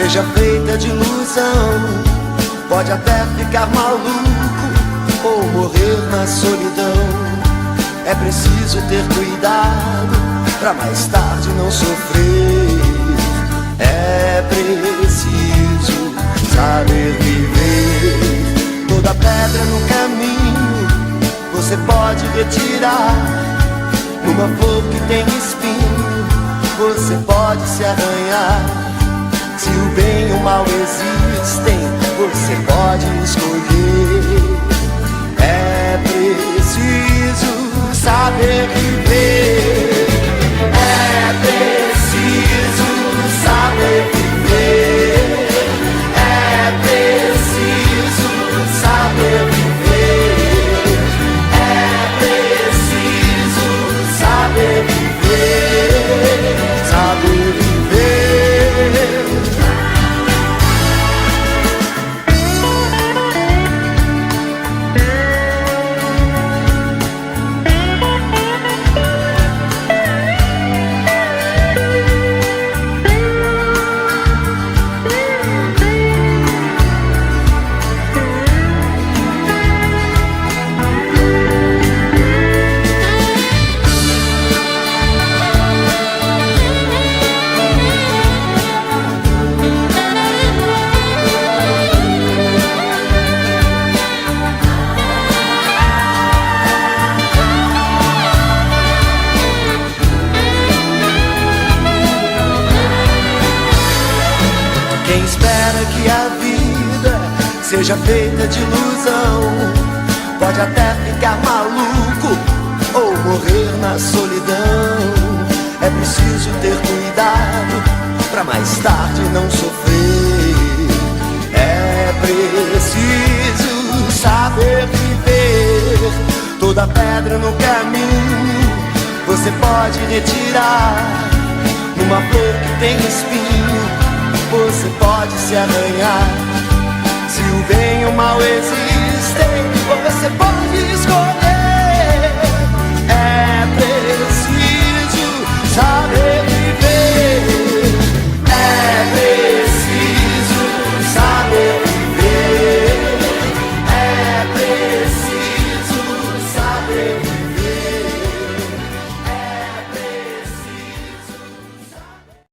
seja feita de ilusão. Pode até ficar maluco ou morrer na solidão. É preciso ter cuidado pra mais tarde não sofrer. É preciso saber viver. Toda pedra no caminho você pode retirar. Numa flor que tem espinho você pode se arranhar. Se o bem e o mal existem, você pode escolher. É preciso saber viver. É preciso saber viver. É preciso saber viver. É preciso saber viver. Saber viver. Quem espera que a vida seja feita de ilusão pode até ficar maluco ou morrer na solidão. É preciso ter cuidado pra mais tarde não sofrer. É preciso saber viver. Toda pedra no caminho você pode retirar. Numa flor que tem espinho você pode se arranhar. Se o bem e o mal existem, você pode escolher.